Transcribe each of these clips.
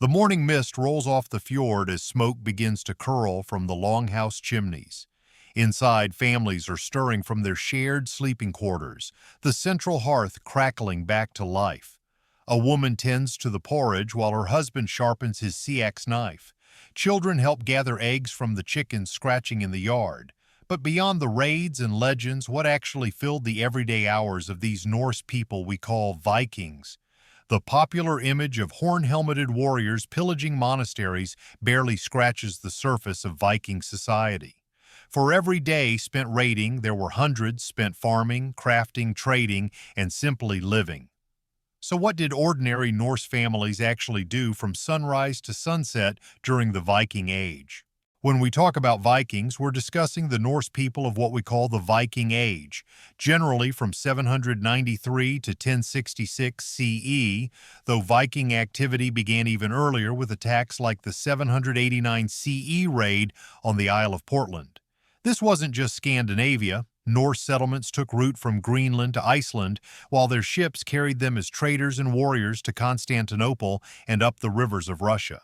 The morning mist rolls off the fjord as smoke begins to curl from the longhouse chimneys. Inside, families are stirring from their shared sleeping quarters, the central hearth crackling back to life. A woman tends to the porridge while her husband sharpens his seax knife. Children help gather eggs from the chickens scratching in the yard. But beyond the raids and legends, what actually filled the everyday hours of these Norse people we call Vikings? The popular image of horn-helmeted warriors pillaging monasteries barely scratches the surface of Viking society. For every day spent raiding, there were hundreds spent farming, crafting, trading, and simply living. So what did ordinary Norse families actually do from sunrise to sunset during the Viking Age? When we talk about Vikings, we're discussing the Norse people of what we call the Viking Age, generally from 793 to 1066 CE, though Viking activity began even earlier with attacks like the 789 CE raid on the Isle of Portland. This wasn't just Scandinavia. Norse settlements took root from Greenland to Iceland, while their ships carried them as traders and warriors to Constantinople and up the rivers of Russia.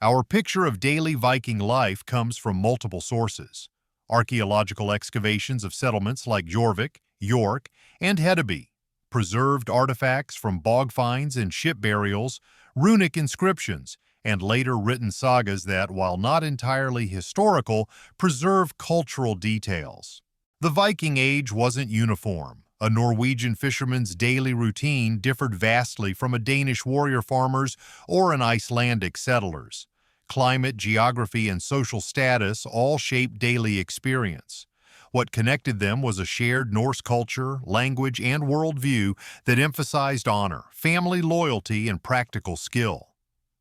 Our picture of daily Viking life comes from multiple sources. Archaeological excavations of settlements like Jorvik, York, and Hedeby, preserved artifacts from bog finds and ship burials, runic inscriptions, and later written sagas that, while not entirely historical, preserve cultural details. The Viking Age wasn't uniform. A Norwegian fisherman's daily routine differed vastly from a Danish warrior farmer's or an Icelandic settler's. Climate, geography, and social status all shaped daily experience. What connected them was a shared Norse culture, language, and worldview that emphasized honor, family loyalty, and practical skill.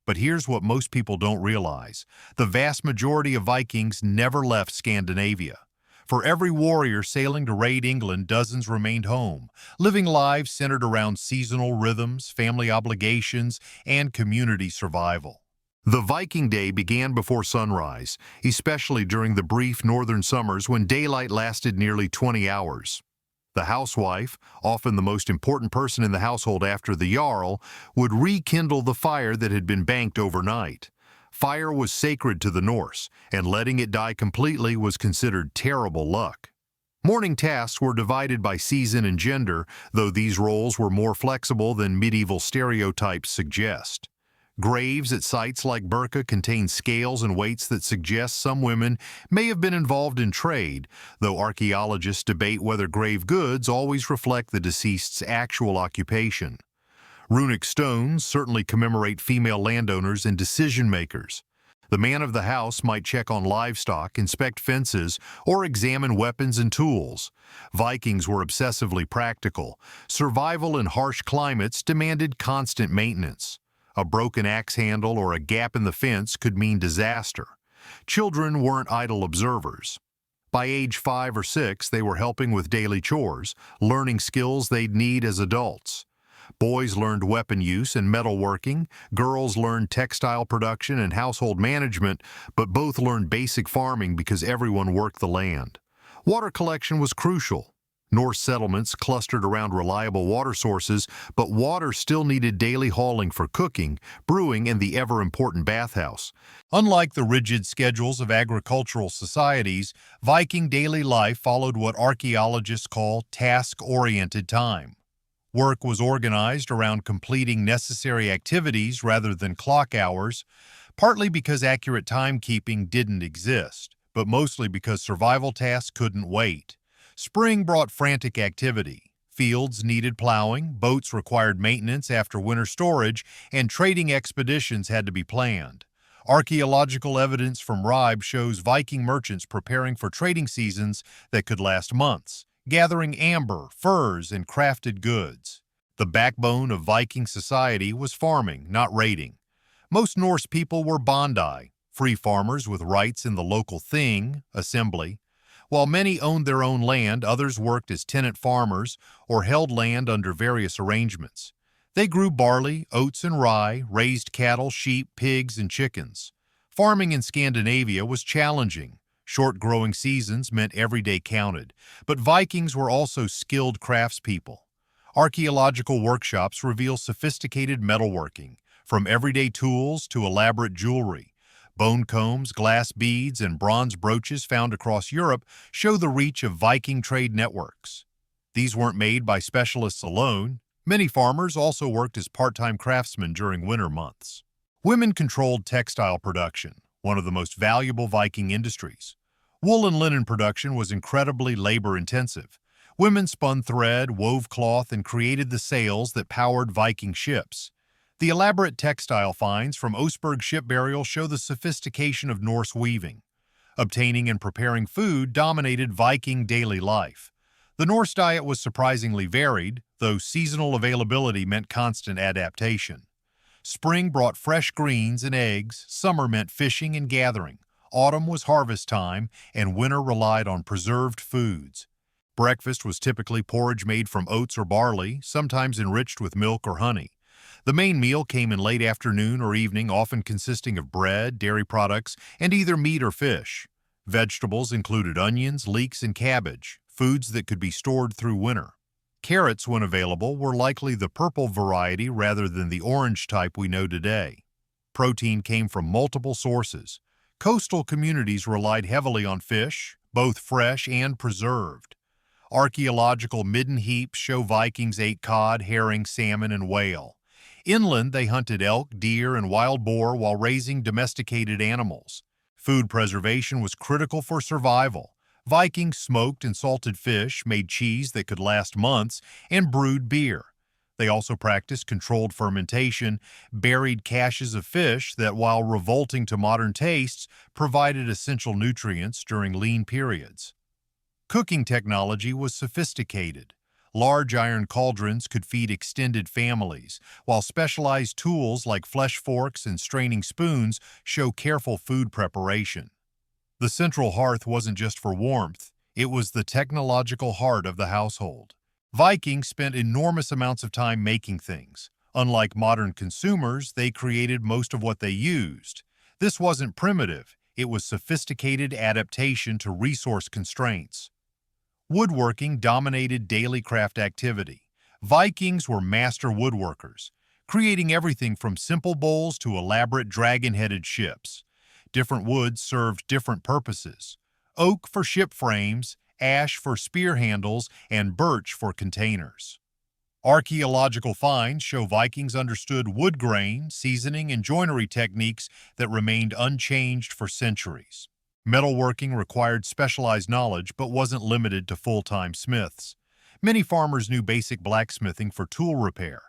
But here's what most people don't realize. The vast majority of Vikings never left Scandinavia. For every warrior sailing to raid England, dozens remained home, living lives centered around seasonal rhythms, family obligations, and community survival. The Viking Day began before sunrise, especially during the brief northern summers when daylight lasted nearly 20 hours. The housewife, often the most important person in the household after the Jarl, would rekindle the fire that had been banked overnight. Fire was sacred to the Norse, and letting it die completely was considered terrible luck. Morning tasks were divided by season and gender, though these roles were more flexible than medieval stereotypes suggest. Graves at sites like Birka contain scales and weights that suggest some women may have been involved in trade, though archaeologists debate whether grave goods always reflect the deceased's actual occupation. Runic stones certainly commemorate female landowners and decision-makers. The man of the house might check on livestock, inspect fences, or examine weapons and tools. Vikings were obsessively practical. Survival in harsh climates demanded constant maintenance. A broken axe handle or a gap in the fence could mean disaster. Children weren't idle observers. By age 5 or 6, they were helping with daily chores, learning skills they'd need as adults. Boys learned weapon use and metalworking, girls learned textile production and household management, but both learned basic farming because everyone worked the land. Water collection was crucial. Norse settlements clustered around reliable water sources, but water still needed daily hauling for cooking, brewing, and the ever-important bathhouse. Unlike the rigid schedules of agricultural societies, Viking daily life followed what archaeologists call task-oriented time. Work was organized around completing necessary activities rather than clock hours, partly because accurate timekeeping didn't exist, but mostly because survival tasks couldn't wait. Spring brought frantic activity. Fields needed plowing, boats required maintenance after winter storage, and trading expeditions had to be planned. Archaeological evidence from Ribe shows Viking merchants preparing for trading seasons that could last months, gathering amber, furs, and crafted goods. The backbone of Viking society was farming, not raiding. Most Norse people were bondi, free farmers with rights in the local thing, assembly. While many owned their own land, others worked as tenant farmers or held land under various arrangements. They grew barley, oats, and rye, raised cattle, sheep, pigs, and chickens. Farming in Scandinavia was challenging. Short growing seasons meant every day counted, but Vikings were also skilled craftspeople. Archaeological workshops reveal sophisticated metalworking, From everyday tools to elaborate jewelry, bone combs, glass beads, and bronze brooches found across Europe show the reach of Viking trade networks. These weren't made by specialists alone. Many farmers also worked as part-time craftsmen during winter months. Women controlled textile production, one of the most valuable Viking industries. Wool and linen production was incredibly labor-intensive. Women spun thread, wove cloth, and created the sails that powered Viking ships. The elaborate textile finds from Oseberg ship burial show the sophistication of Norse weaving. Obtaining and preparing food dominated Viking daily life. The Norse diet was surprisingly varied, though seasonal availability meant constant adaptation. Spring brought fresh greens and eggs, summer meant fishing and gathering, autumn was harvest time, and winter relied on preserved foods. Breakfast was typically porridge made from oats or barley, sometimes enriched with milk or honey. The main meal came in late afternoon or evening, often consisting of bread, dairy products, and either meat or fish. Vegetables included onions, leeks, and cabbage, foods that could be stored through winter. Carrots, when available, were likely the purple variety rather than the orange type we know today. Protein came from multiple sources. Coastal communities relied heavily on fish, both fresh and preserved. Archaeological midden heaps show Vikings ate cod, herring, salmon, and whale. Inland, they hunted elk, deer, and wild boar while raising domesticated animals. Food preservation was critical for survival. Vikings smoked and salted fish, made cheese that could last months, and brewed beer. They also practiced controlled fermentation, buried caches of fish that, while revolting to modern tastes, provided essential nutrients during lean periods. Cooking technology was sophisticated. Large iron cauldrons could feed extended families, while specialized tools like flesh forks and straining spoons show careful food preparation. The central hearth wasn't just for warmth, it was the technological heart of the household. Vikings spent enormous amounts of time making things. Unlike modern consumers, they created most of what they used. This wasn't primitive, it was sophisticated adaptation to resource constraints. Woodworking dominated daily craft activity. Vikings were master woodworkers, creating everything from simple bowls to elaborate dragon-headed ships. Different woods served different purposes. Oak for ship frames, ash for spear handles, and birch for containers. Archaeological finds show Vikings understood wood grain, seasoning, and joinery techniques that remained unchanged for centuries. Metalworking required specialized knowledge but wasn't limited to full-time smiths. Many farmers knew basic blacksmithing for tool repair.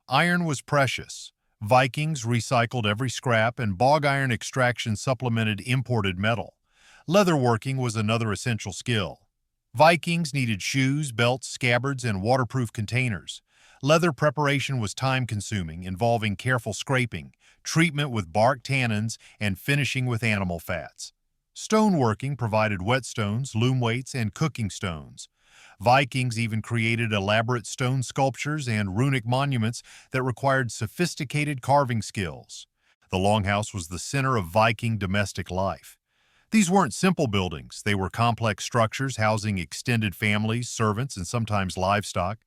Iron was precious. Vikings recycled every scrap, and bog iron extraction supplemented imported metal. Leatherworking was another essential skill. Vikings needed shoes, belts, scabbards, and waterproof containers. Leather preparation was time-consuming, involving careful scraping, treatment with bark tannins, and finishing with animal fats. Stoneworking provided whetstones, loom weights, and cooking stones. Vikings even created elaborate stone sculptures and runic monuments that required sophisticated carving skills. The longhouse was the center of Viking domestic life. These weren't simple buildings, they were complex structures housing extended families, servants, and sometimes livestock.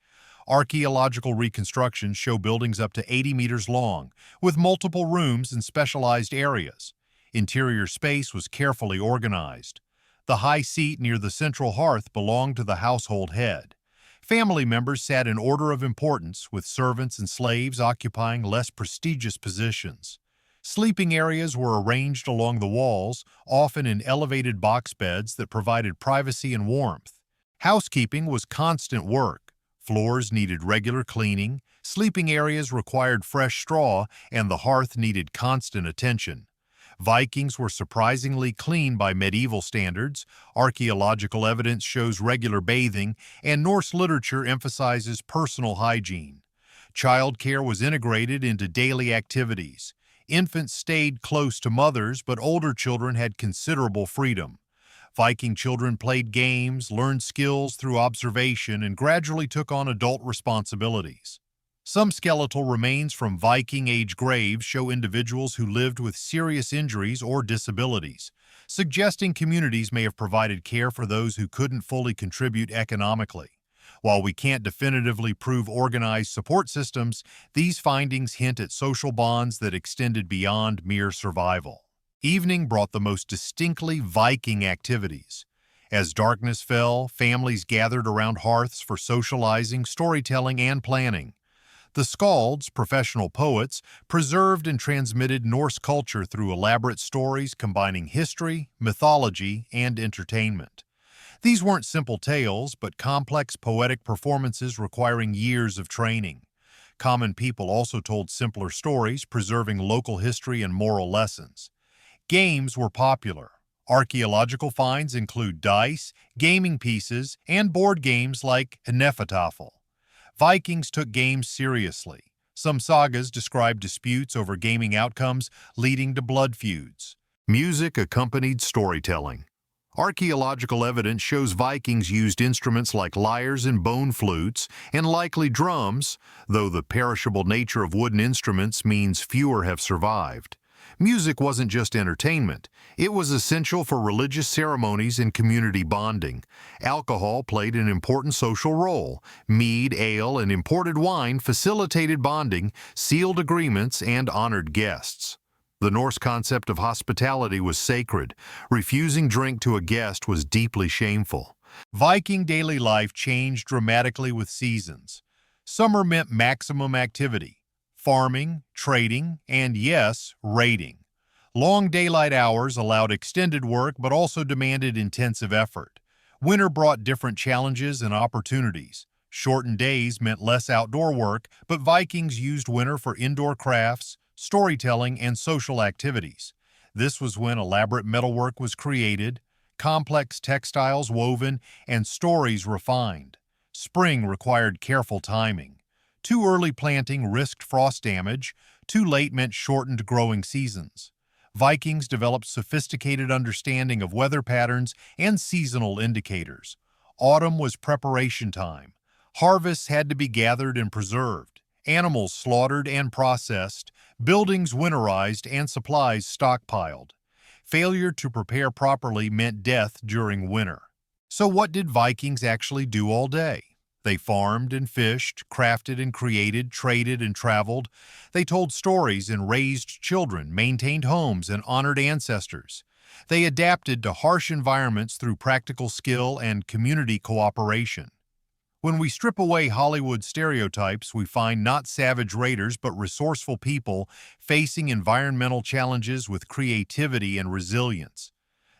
Archaeological reconstructions show buildings up to 80 meters long, with multiple rooms and specialized areas. Interior space was carefully organized. The high seat near the central hearth belonged to the household head. Family members sat in order of importance, with servants and slaves occupying less prestigious positions. Sleeping areas were arranged along the walls, often in elevated box beds that provided privacy and warmth. Housekeeping was constant work. Floors needed regular cleaning, sleeping areas required fresh straw, and the hearth needed constant attention. Vikings were surprisingly clean by medieval standards. Archaeological evidence shows regular bathing, and Norse literature emphasizes personal hygiene. Childcare was integrated into daily activities. Infants stayed close to mothers, but older children had considerable freedom. Viking children played games, learned skills through observation, and gradually took on adult responsibilities. Some skeletal remains from Viking-age graves show individuals who lived with serious injuries or disabilities, suggesting communities may have provided care for those who couldn't fully contribute economically. While we can't definitively prove organized support systems, these findings hint at social bonds that extended beyond mere survival. Evening brought the most distinctly Viking activities. As darkness fell, families gathered around hearths for socializing, storytelling, and planning. The skalds, professional poets, preserved and transmitted Norse culture through elaborate stories combining history, mythology, and entertainment. These weren't simple tales, but complex poetic performances requiring years of training. Common people also told simpler stories, preserving local history and moral lessons. Games were popular. Archaeological finds include dice, gaming pieces, and board games like Hnefatafl. Vikings took games seriously. Some sagas describe disputes over gaming outcomes, leading to blood feuds. Music accompanied storytelling. Archaeological evidence shows Vikings used instruments like lyres and bone flutes, and likely drums, though the perishable nature of wooden instruments means fewer have survived. Music wasn't just entertainment. It was essential for religious ceremonies and community bonding. Alcohol played an important social role. Mead, ale, and imported wine facilitated bonding, sealed agreements, and honored guests. The Norse concept of hospitality was sacred. Refusing drink to a guest was deeply shameful. Viking daily life changed dramatically with seasons. Summer meant maximum activity. Farming, trading, and yes, raiding. Long daylight hours allowed extended work but also demanded intensive effort. Winter brought different challenges and opportunities. Shortened days meant less outdoor work, but Vikings used winter for indoor crafts, storytelling, and social activities. This was when elaborate metalwork was created, complex textiles woven, and stories refined. Spring required careful timing. Too early planting risked frost damage, too late meant shortened growing seasons. Vikings developed sophisticated understanding of weather patterns and seasonal indicators. Autumn was preparation time. Harvests had to be gathered and preserved, animals slaughtered and processed, buildings winterized, and supplies stockpiled. Failure to prepare properly meant death during winter. So what did Vikings actually do all day? They farmed and fished, crafted and created, traded and traveled. They told stories and raised children, maintained homes, and honored ancestors. They adapted to harsh environments through practical skill and community cooperation. When we strip away Hollywood stereotypes, we find not savage raiders but resourceful people facing environmental challenges with creativity and resilience.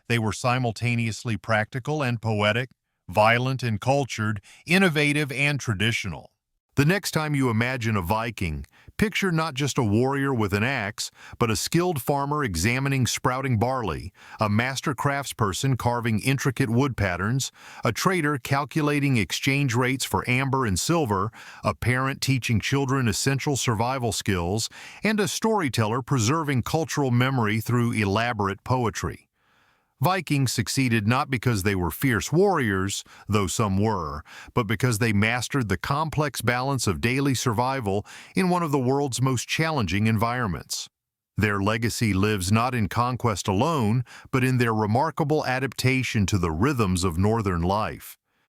They were simultaneously practical and poetic, violent and cultured, innovative and traditional. The next time you imagine a Viking, picture not just a warrior with an axe, but a skilled farmer examining sprouting barley, a master craftsperson carving intricate wood patterns, a trader calculating exchange rates for amber and silver, a parent teaching children essential survival skills, and a storyteller preserving cultural memory through elaborate poetry. Vikings succeeded not because they were fierce warriors, though some were, but because they mastered the complex balance of daily survival in one of the world's most challenging environments. Their legacy lives not in conquest alone, but in their remarkable adaptation to the rhythms of northern life.